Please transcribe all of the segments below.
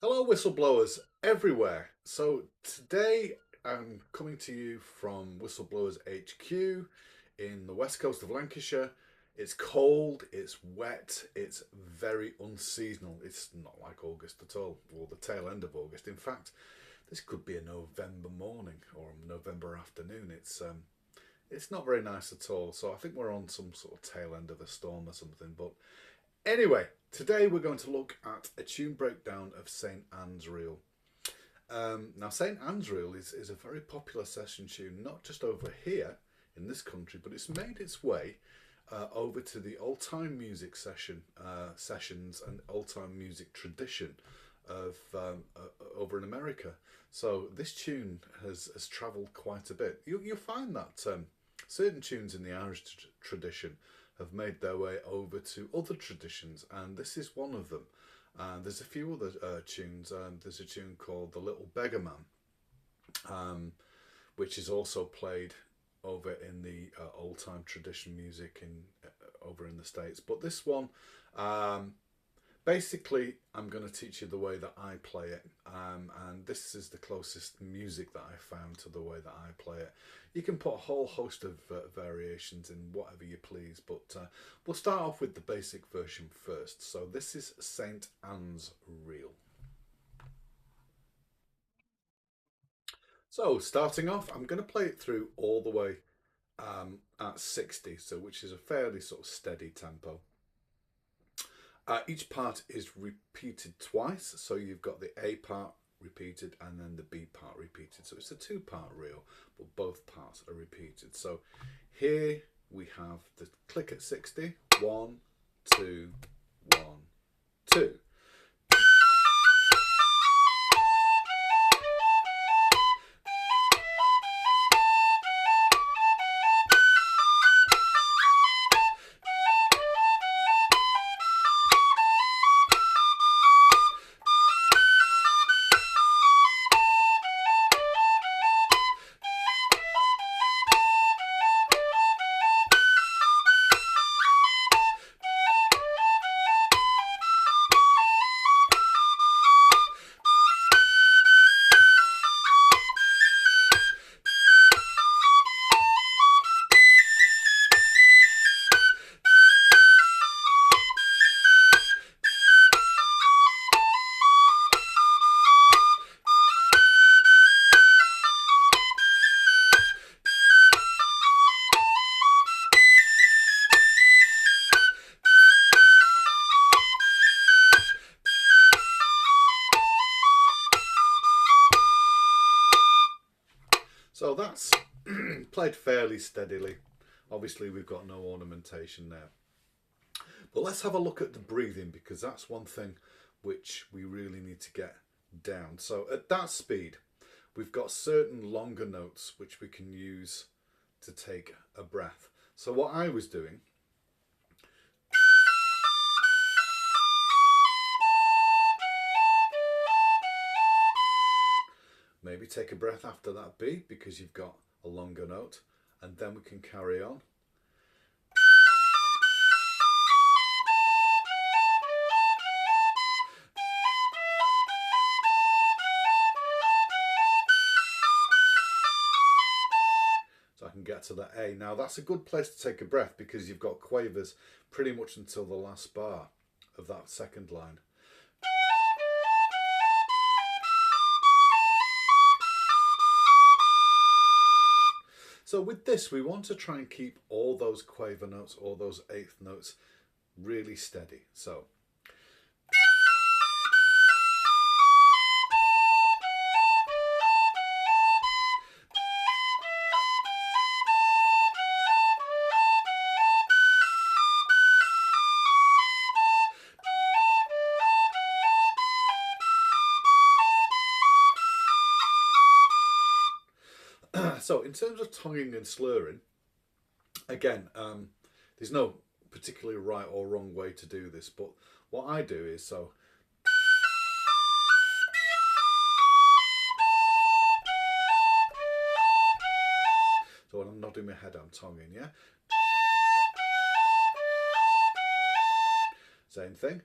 Hello, whistleblowers everywhere. So today I'm coming to you from Whistleblowers HQ in the west coast of Lancashire. It's cold, it's wet, it's very unseasonal. It's not like August at all, or the tail end of August. In fact, this could be a November morning or a November afternoon. It's not very nice at all. So I think we're on some sort of tail end of a storm or something. But anyway, today we're going to look at a tune breakdown of St Anne's Reel. Now, St Anne's Reel is a very popular session tune, not just over here in this country, but it's made its way over to the old-time music sessions and old-time music tradition of over in America. So this tune has travelled quite a bit. You'll find that certain tunes in the Irish tradition have made their way over to other traditions, and this is one of them. There's a few other tunes. There's a tune called "The Little Beggar Man," which is also played over in the old time tradition music over in the States. But this one, basically, I'm going to teach you the way that I play it, and this is the closest music that I found to the way that I play it. You can put a whole host of variations in whatever you please, but we'll start off with the basic version first. So this is St Anne's Reel. So starting off, I'm going to play it through all the way at 60, so which is a fairly sort of steady tempo. Each part is repeated twice, so you've got the A part repeated and then the B part repeated. So it's a two-part reel, but both parts are repeated. So here we have the click at 60. 1, 2, 1, 2. So that's played fairly steadily. Obviously, we've got no ornamentation there. But let's have a look at the breathing, because that's one thing which we really need to get down. So at that speed, we've got certain longer notes which we can use to take a breath. So what I was doing, maybe take a breath after that beat because you've got a longer note, and then we can carry on. So I can get to that A. Now that's a good place to take a breath because you've got quavers pretty much until the last bar of that second line. So with this, we want to try and keep all those quaver notes, all those eighth notes really steady. So so in terms of tonguing and slurring, again, there's no particularly right or wrong way to do this, but what I do is so. So when I'm nodding my head, I'm tonguing, yeah? Same thing.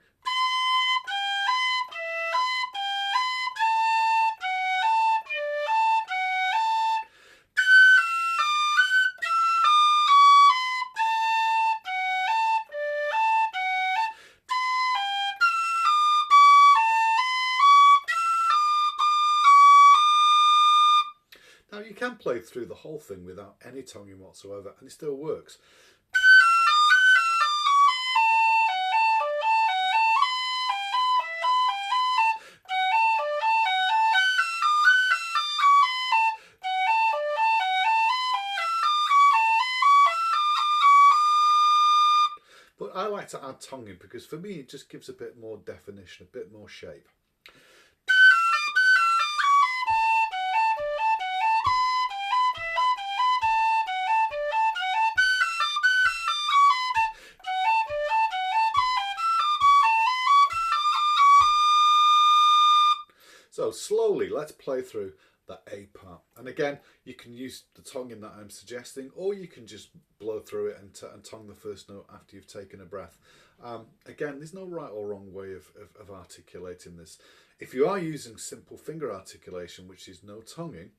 Now you can play through the whole thing without any tonguing whatsoever and it still works. But I like to add tonguing because for me it just gives a bit more definition, a bit more shape. So slowly, let's play through the A part. And again, you can use the tonguing that I'm suggesting, or you can just blow through it and tongue the first note after you've taken a breath. Again, there's no right or wrong way of articulating this. If you are using simple finger articulation, which is no tonguing,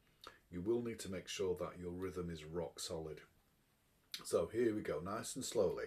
you will need to make sure that your rhythm is rock solid. So here we go, nice and slowly.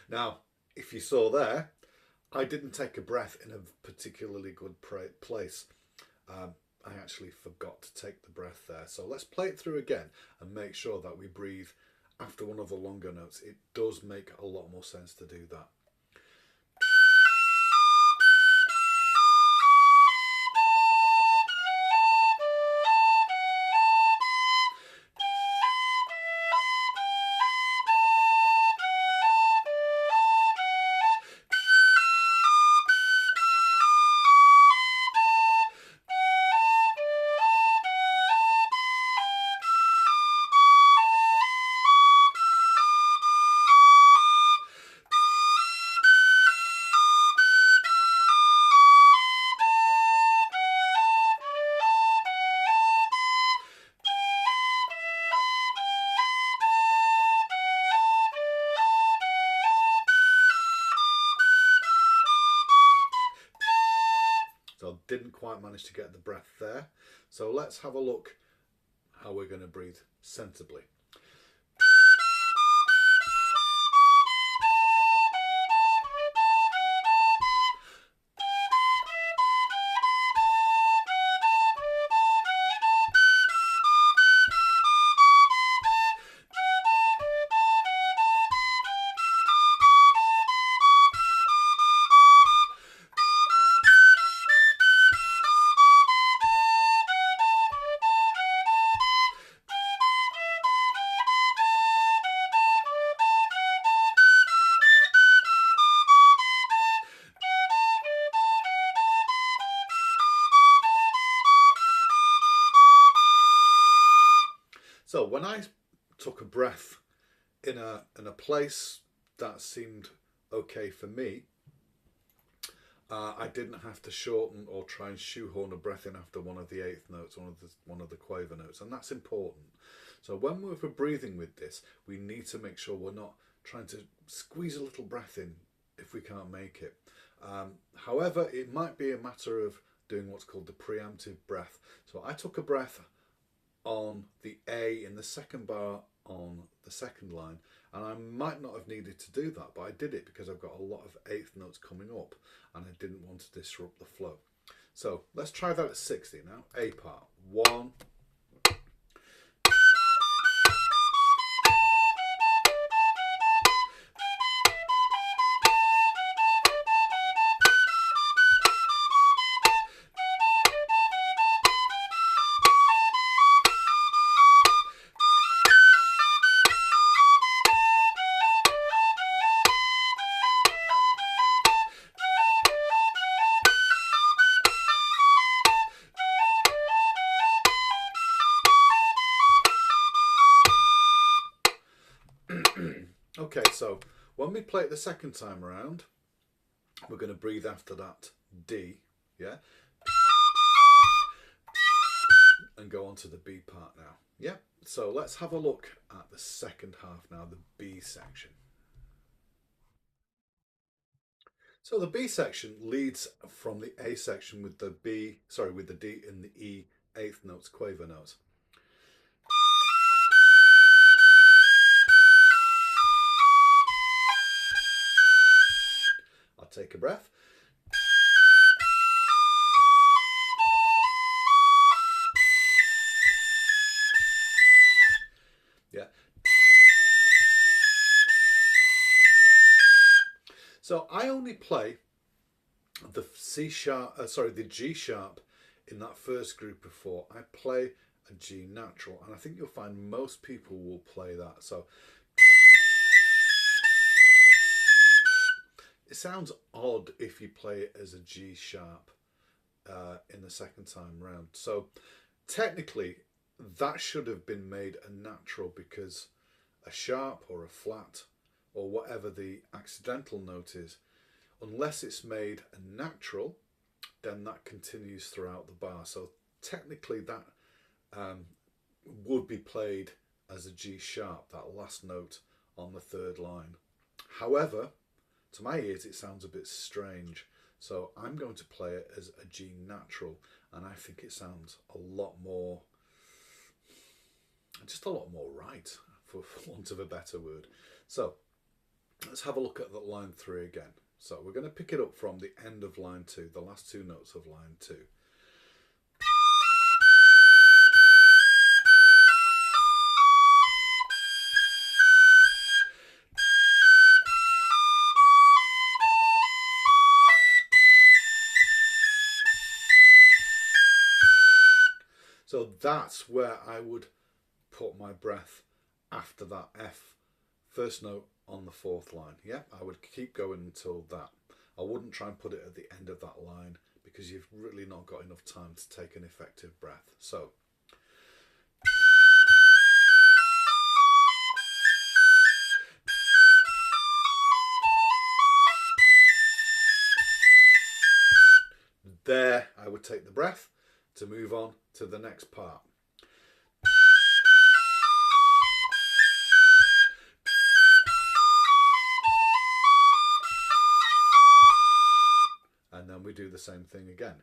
Now, if you saw there, I didn't take a breath in a particularly good place. I actually forgot to take the breath there. So let's play it through again and make sure that we breathe after one of the longer notes. It does make a lot more sense to do that. So didn't quite manage to get the breath there. So let's have a look how we're going to breathe sensibly. So when I took a breath in a place that seemed okay for me, I didn't have to shorten or try and shoehorn a breath in after one of the eighth notes, one of the quaver notes, and that's important. So when we're breathing with this, we need to make sure we're not trying to squeeze a little breath in if we can't make it. However, it might be a matter of doing what's called the preemptive breath. So I took a breath on the A in the second bar on the second line, and I might not have needed to do that, but I did it because I've got a lot of eighth notes coming up and I didn't want to disrupt the flow. So let's try that at 60 now. A part, 1, Okay, so when we play it the second time around, we're going to breathe after that D, yeah? And go on to the B part now. Yeah, so let's have a look at the second half now, the B section. So the B section leads from the A section with the D in the E eighth notes, quaver notes. I'll take a breath. Yeah. So I only play the the G sharp in that first group of four. I play a G natural, and I think you'll find most people will play that. So it sounds odd if you play it as a G sharp in the second time round. So technically, that should have been made a natural, because a sharp or a flat or whatever the accidental note is, unless it's made a natural, then that continues throughout the bar. So technically that would be played as a G sharp, that last note on the third line. However, to my ears it sounds a bit strange, so I'm going to play it as a G natural, and I think it sounds a lot more, just a lot more right, for want of a better word. So let's have a look at that line 3 again. So we're going to pick it up from the end of line 2, the last two notes of line 2. So that's where I would put my breath after that F first note on the fourth line. Yeah, I would keep going until that. I wouldn't try and put it at the end of that line, because you've really not got enough time to take an effective breath. So there I would take the breath to move on to the next part. And then we do the same thing again.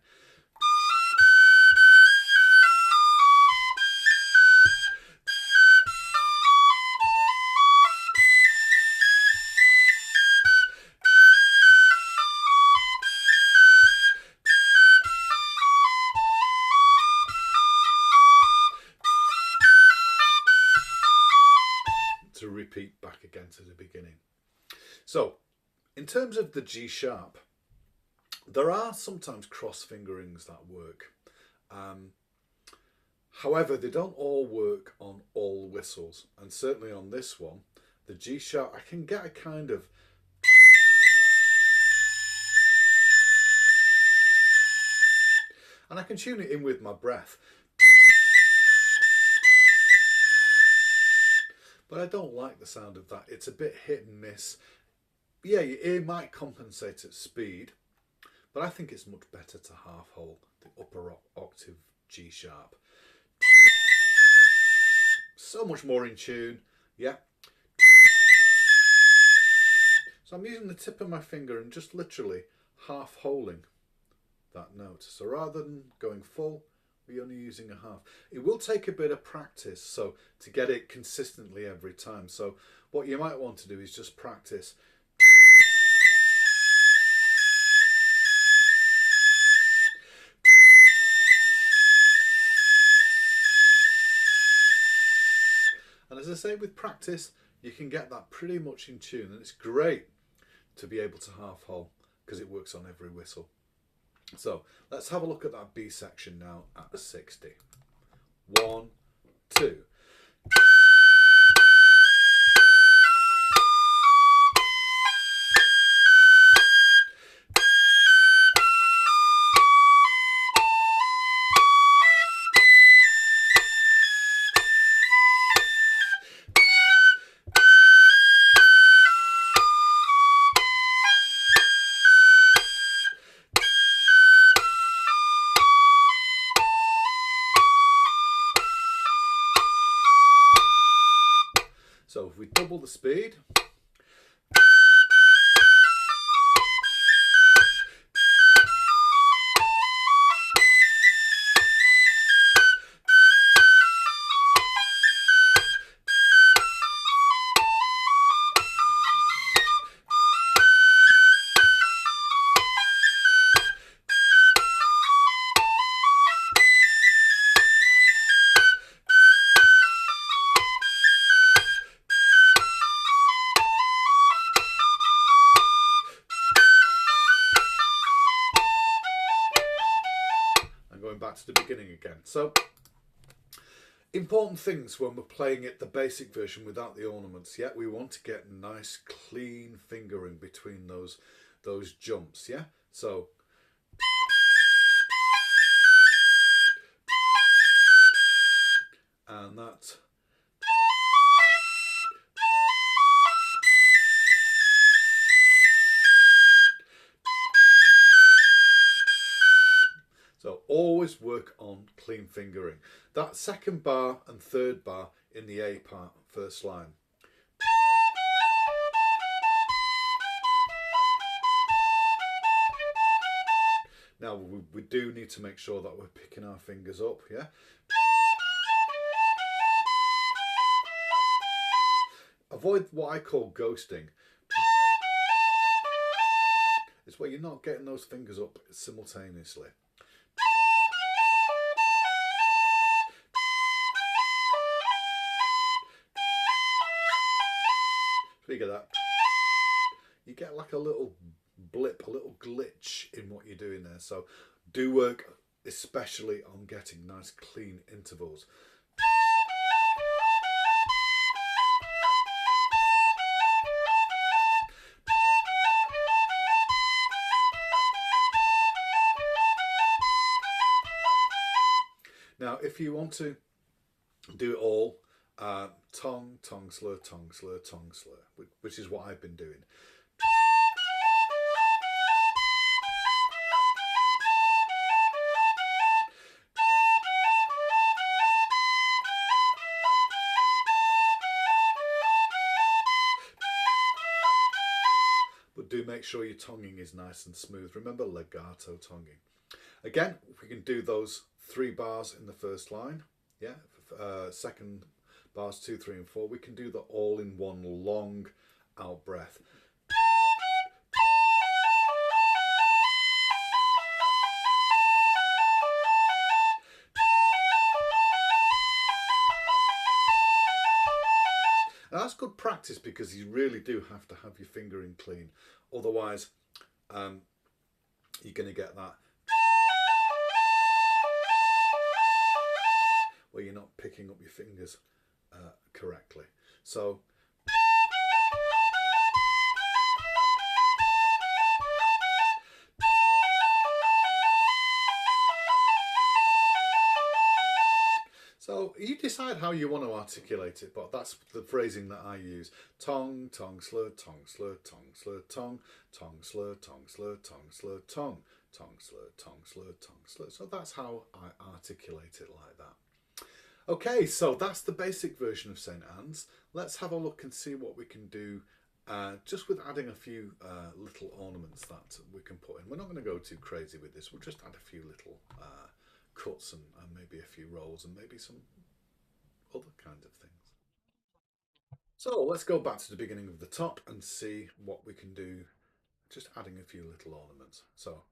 To repeat back again to the beginning. So in terms of the G sharp, there are sometimes cross fingerings that work. However, they don't all work on all whistles, and certainly on this one, the G sharp, I can get a kind of and I can tune it in with my breath. But I don't like the sound of that. It's a bit hit and miss. Yeah, your ear might compensate at speed, but I think it's much better to half hold the upper octave G sharp. So much more in tune, yeah. So I'm using the tip of my finger and just literally half holding that note. So rather than going full, we're only using a half. It will take a bit of practice, so to get it consistently every time. So what you might want to do is just practice. And as I say, with practice, you can get that pretty much in tune, and it's great to be able to half hold because it works on every whistle. So let's have a look at that B section now at 60. 1, 2. So if we double the speed, going back to the beginning again. So important things when we're playing it the basic version without the ornaments. Yeah, we want to get nice clean fingering between those jumps. Yeah, so and that. So always work on clean fingering. That second bar and third bar in the A part, first line. Now we do need to make sure that we're picking our fingers up, yeah? Avoid what I call ghosting. It's where you're not getting those fingers up simultaneously. So you get that. You get like a little blip, a little glitch in what you're doing there. So do work especially on getting nice clean intervals. Now, if you want to do it all, tongue, tongue slur, tongue slur, tongue slur, which is what I've been doing. But do make sure your tonguing is nice and smooth. Remember legato tonguing. Again, we can do those 3 bars in the first line. Yeah, second bars 2, 3 and 4. We can do that all in one long out breath. Now that's good practice because you really do have to have your fingering clean. Otherwise, you're going to get that where you're not picking up your fingers correctly. So you decide how you want to articulate it, but that's the phrasing that I use. Tongue, tongue slur, tongue slur, tongue slur, tongue, tongue slur, tongue slur, tongue slur, tongue, tongue slur, tongue slur, tongue slur. So that's how I articulate it like that. Okay, so that's the basic version of St. Anne's. Let's have a look and see what we can do just with adding a few little ornaments that we can put in. We're not going to go too crazy with this. We'll just add a few little cuts and maybe a few rolls and maybe some other kinds of things. So let's go back to the beginning of the top and see what we can do, just adding a few little ornaments. So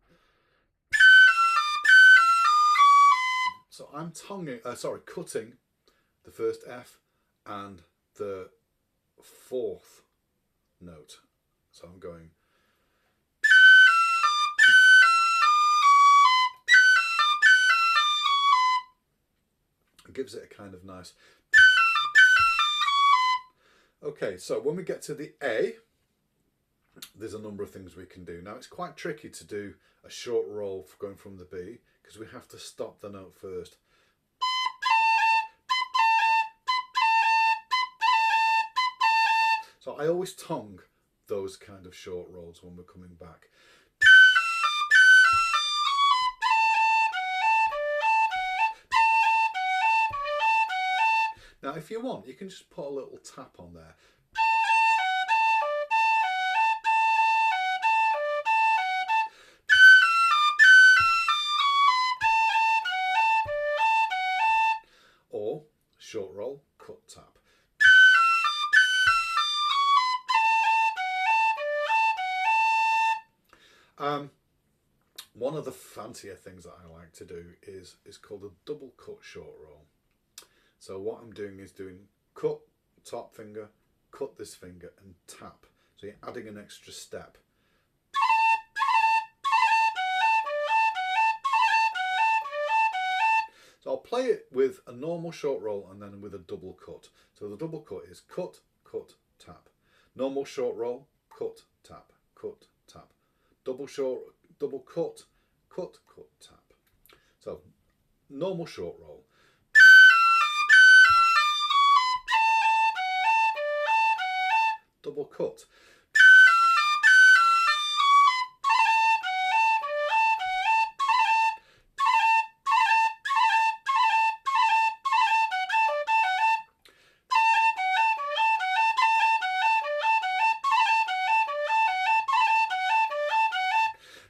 I'm cutting the first F and the 4th note. So I'm going. It gives it a kind of nice. Okay, so when we get to the A, there's a number of things we can do. Now it's quite tricky to do a short roll for going from the B because we have to stop the note first. So I always tongue those kind of short rolls when we're coming back. Now if you want, you can just put a little tap on there. Or short roll, cut, tap. One of the fancier things that I like to do is called a double cut short roll. So what I'm doing is doing cut, top finger, cut this finger and tap. So you're adding an extra step. So I'll play it with a normal short roll and then with a double cut. So the double cut is cut, cut, tap. Normal short roll, cut, tap, cut, tap. Double cut, cut, cut, tap. So normal short roll. Double cut.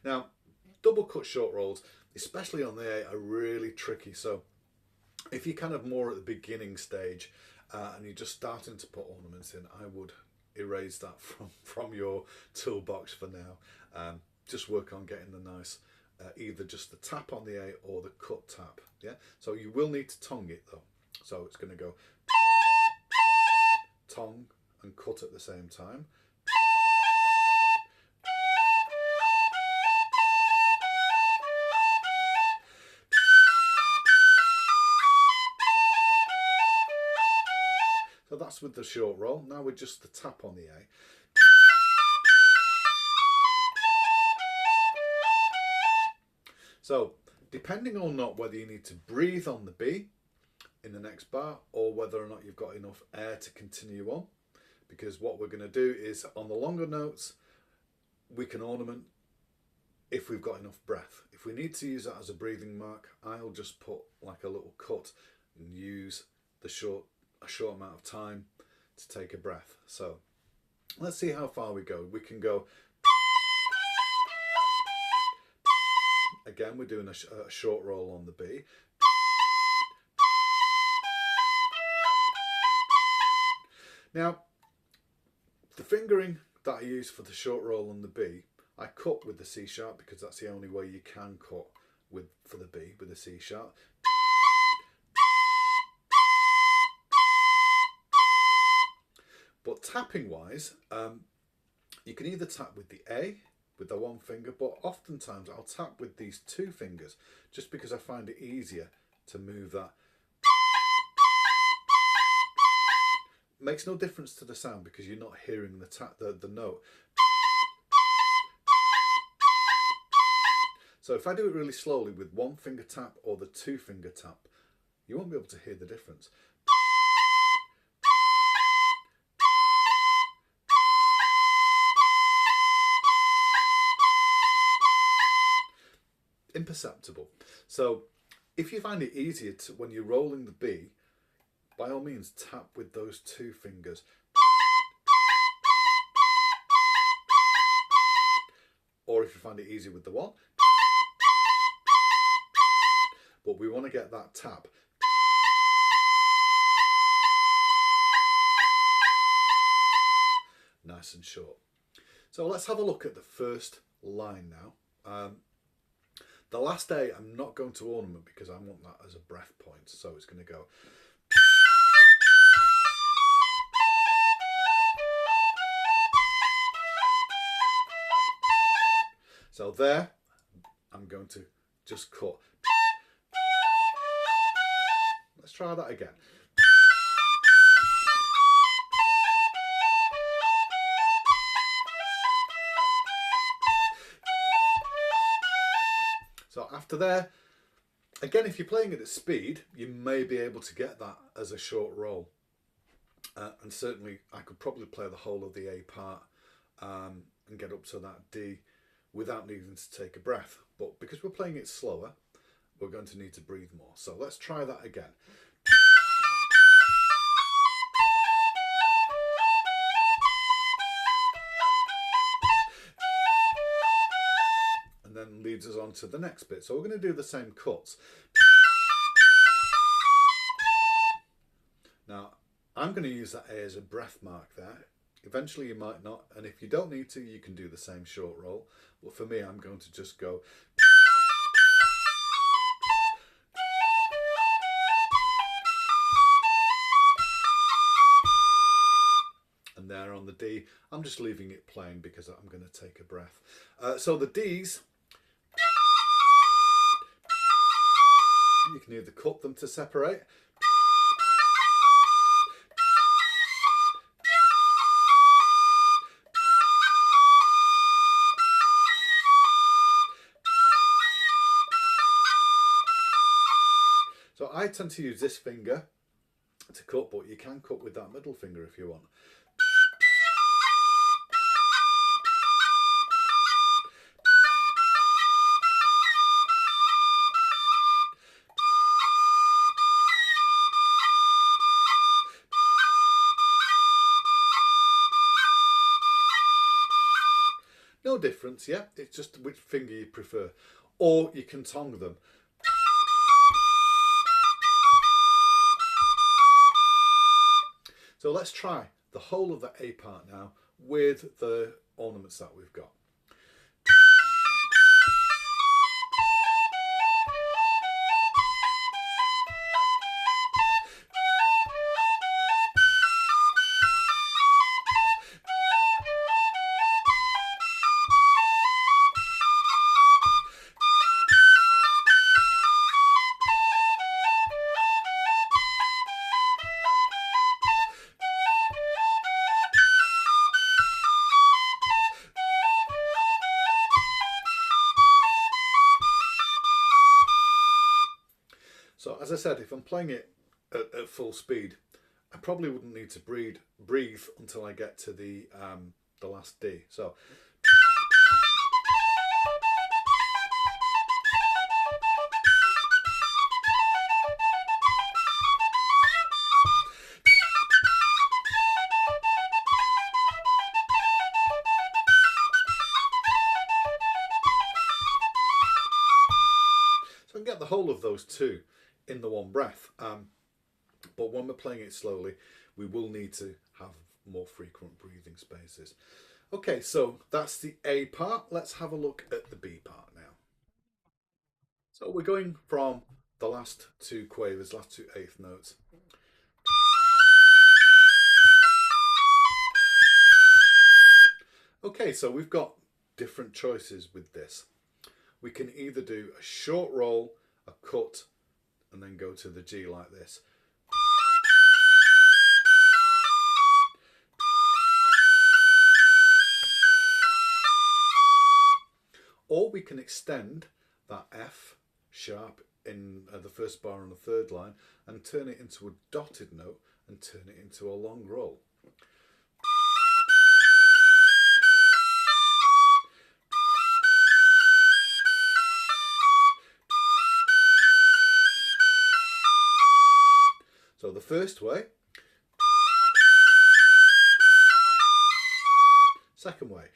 Now, double cut short rolls, especially on the 8, are really tricky. So if you're kind of more at the beginning stage and you're just starting to put ornaments in, I would erase that from your toolbox for now. Just work on getting the nice, either just the tap on the 8 or the cut tap. Yeah. So you will need to tongue it though. So it's going to go tongue and cut at the same time. So that's with the short roll. Now with just the tap on the A. So depending on not whether you need to breathe on the B in the next bar or whether or not you've got enough air to continue on, because what we're going to do is on the longer notes we can ornament if we've got enough breath. If we need to use that as a breathing mark, I'll just put like a little cut and use a short amount of time to take a breath. So let's see how far we go. We can go, again we're doing a short roll on the B. Now the fingering that I use for the short roll on the B, I cut with the C sharp because that's the only way you can cut for the B with the C sharp. But tapping wise, you can either tap with the A, with the one finger, but oftentimes I'll tap with these two fingers just because I find it easier to move that. Makes no difference to the sound because you're not hearing the note. So if I do it really slowly with one finger tap or the two finger tap, you won't be able to hear the difference. Imperceptible. So if you find it easier to, when you're rolling the B, by all means tap with those two fingers. Or if you find it easier with the one. But we want to get that tap. Nice and short. So let's have a look at the first line now. The last A I'm not going to ornament because I want that as a breath point. So it's going to go. So there, I'm going to just cut. Let's try that again. So after there, again, if you're playing it at speed, you may be able to get that as a short roll. And certainly I could probably play the whole of the A part and get up to that D without needing to take a breath. But because we're playing it slower, we're going to need to breathe more. So let's try that again. to the next bit. So we're going to do the same cuts. Now, I'm going to use that A as a breath mark there. Eventually you might not, and if you don't need to, you can do the same short roll. But for me, I'm going to just go. And there on the D, I'm just leaving it plain because I'm going to take a breath. So the Ds, you can either cut them to separate, so I tend to use this finger to cut, but you can cut with that middle finger if you want. No difference, yeah, it's just which finger you prefer. Or you can tongue them. So let's try the whole of the A part now with the ornaments that we've got. So as I said, if I'm playing it at full speed, I probably wouldn't need to breathe until I get to the last D. So I can get the whole of those two in the one breath. But when we're playing it slowly, we will need to have more frequent breathing spaces. Okay, so that's the A part. Let's have a look at the B part now. So we're going from the last two quavers, last two eighth notes. Okay, so we've got different choices with this. We can either do a short roll, a cut, and then go to the G like this. Or we can extend that F sharp in the first bar on the third line and turn it into a dotted note and turn it into a long roll. So the first way, second way.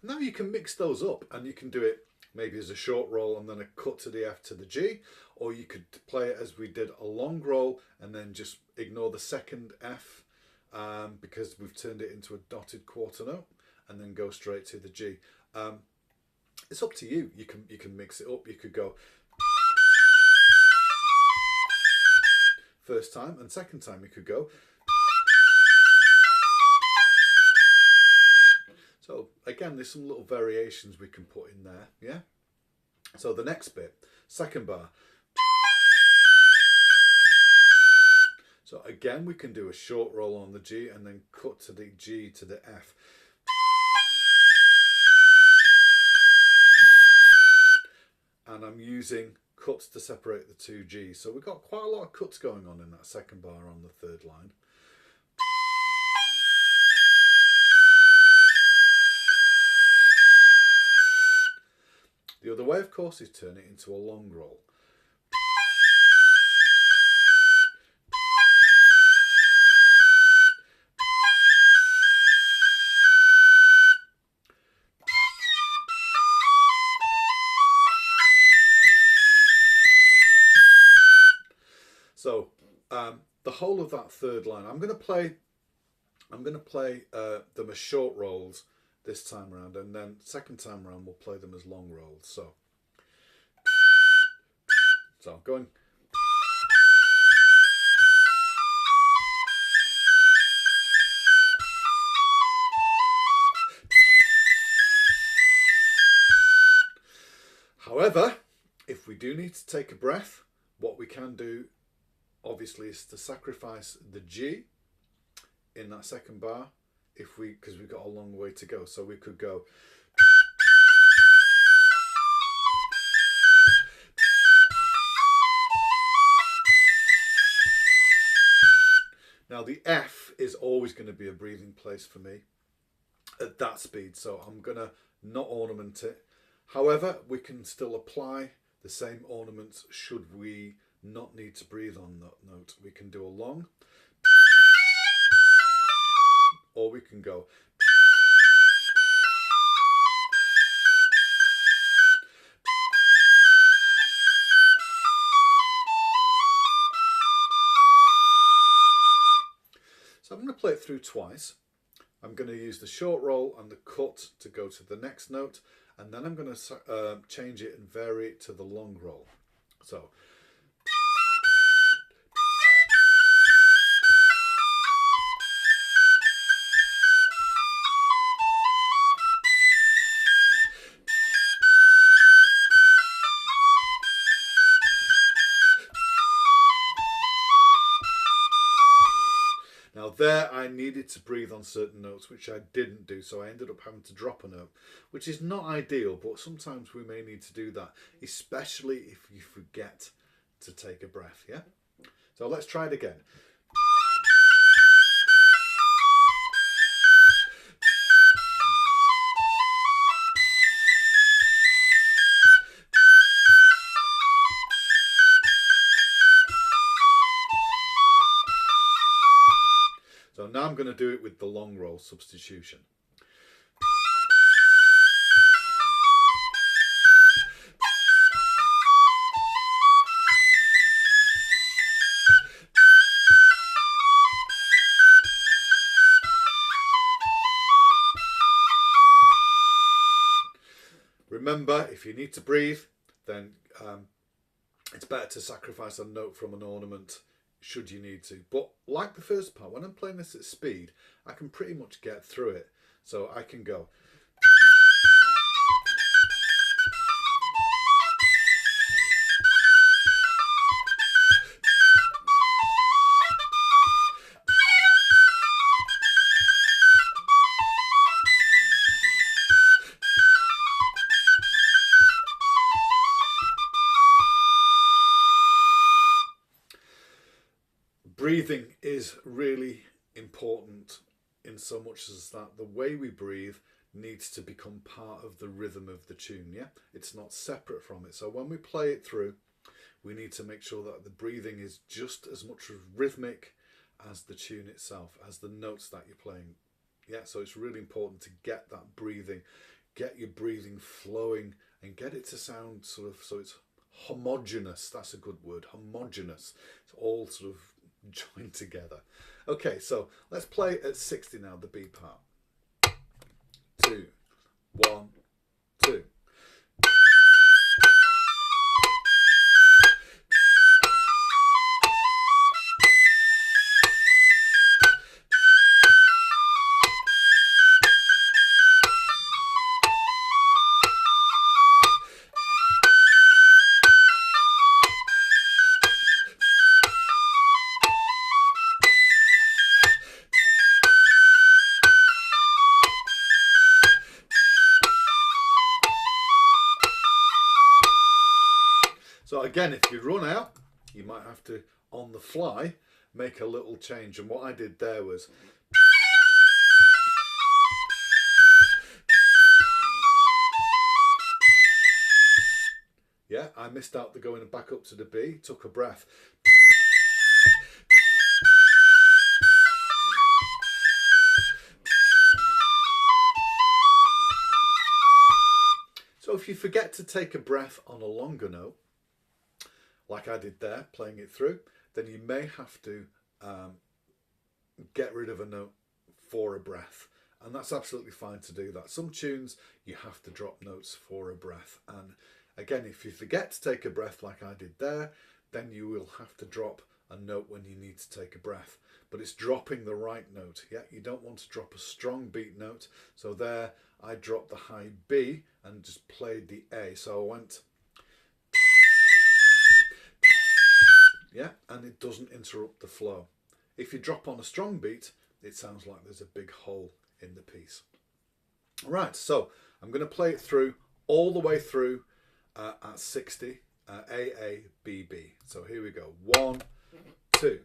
Now you can mix those up and you can do it maybe as a short roll and then a cut to the F to the G, or you could play it as we did, a long roll and then just ignore the second F because we've turned it into a dotted quarter note, and then go straight to the G. It's up to you. You can mix it up. You could go first time, and second time you could go. So again, there's some little variations we can put in there, yeah? So the next bit, second bar. So again, we can do a short roll on the G and then cut to the G to the F. And I'm using cuts to separate the two Gs. So we've got quite a lot of cuts going on in that second bar on the third line. The other way, of course, is turn it into a long roll. that third line. I'm going to play them as short rolls this time around, and then second time around we'll play them as long rolls. So I'm going. However, if we do need to take a breath, what we can do obviously is to sacrifice the G in that second bar because we've got a long way to go. So we could go now. The F is always going to be a breathing place for me at that speed, so I'm going to not ornament it. However, we can still apply the same ornaments should we not need to breathe on that note. We can do a long, or we can go. So I'm going to play it through twice. I'm going to use the short roll and the cut to go to the next note, and then I'm going to change it and vary it to the long roll. So now there I needed to breathe on certain notes, which I didn't do, so I ended up having to drop a note, which is not ideal, but sometimes we may need to do that, especially if you forget to take a breath, yeah? So let's try it again. So now I'm going to do it with the long roll substitution. Remember, if you need to breathe, then it's better to sacrifice a note from an ornament should you need to. But like the first part, when I'm playing this at speed, I can pretty much get through it. So I can go. Breathing is really important in so much as that the way we breathe needs to become part of the rhythm of the tune, yeah? It's not separate from it. So when we play it through, we need to make sure that the breathing is just as much rhythmic as the tune itself, as the notes that you're playing. Yeah, so it's really important to get that breathing, get your breathing flowing and get it to sound sort of, so it's homogeneous. That's a good word, homogeneous. It's all sort of joined together. Okay, so let's play at 60 now, the B part. 2, 1, 2. So again, if you run out, you might have to, on the fly, make a little change. And what I did there was... yeah, I missed out the going back up to the B, took a breath. So if you forget to take a breath on a longer note, like I did there, playing it through, then you may have to get rid of a note for a breath. And that's absolutely fine to do that. Some tunes you have to drop notes for a breath. And again, if you forget to take a breath like I did there, then you will have to drop a note when you need to take a breath. But it's dropping the right note. Yeah, you don't want to drop a strong beat note. So there I dropped the high B and just played the A. So I went, yeah, and it doesn't interrupt the flow. If you drop on a strong beat, it sounds like there's a big hole in the piece. Right, so I'm going to play it through all the way through at 60, A, A, B, B. So here we go. 1, 2.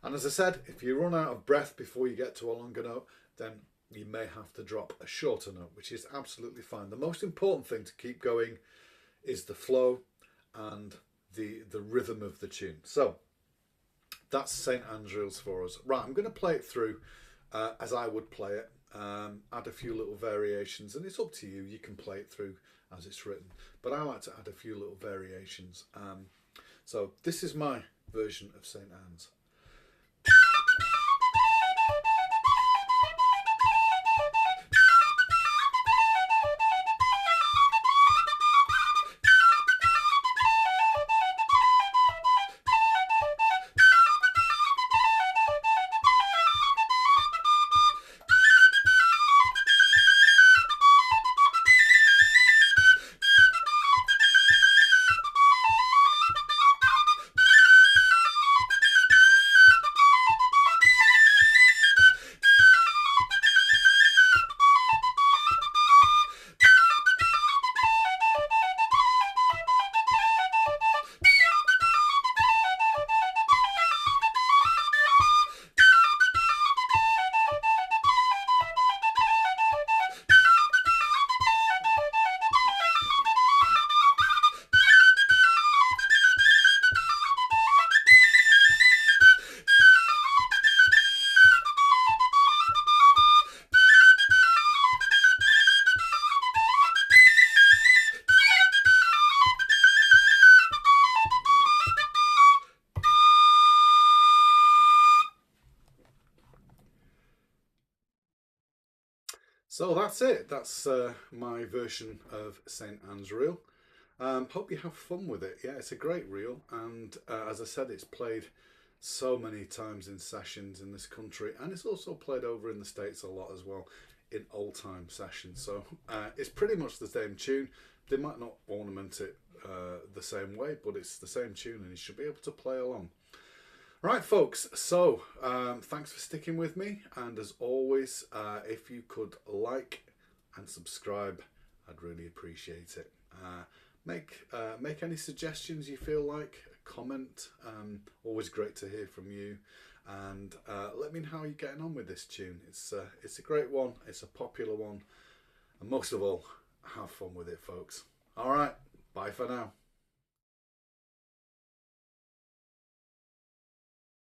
And as I said, if you run out of breath before you get to a longer note, then you may have to drop a shorter note, which is absolutely fine. The most important thing to keep going is the flow and the rhythm of the tune. So that's St Andrew's for us. Right, I'm going to play it through as I would play it, add a few little variations, and it's up to you. You can play it through as it's written, but I like to add a few little variations. So this is my version of St Anne's. So that's it. That's my version of St Anne's Reel. Hope you have fun with it. Yeah, it's a great reel, and as I said, it's played so many times in sessions in this country, and it's also played over in the States a lot as well in old time sessions. So it's pretty much the same tune. They might not ornament it the same way, but it's the same tune, and you should be able to play along. Right, folks, so thanks for sticking with me, and as always, if you could like and subscribe, I'd really appreciate it. Make any suggestions you feel like, comment, always great to hear from you, and let me know how you're getting on with this tune. It's a great one, it's a popular one, and most of all, have fun with it, folks. Alright, bye for now.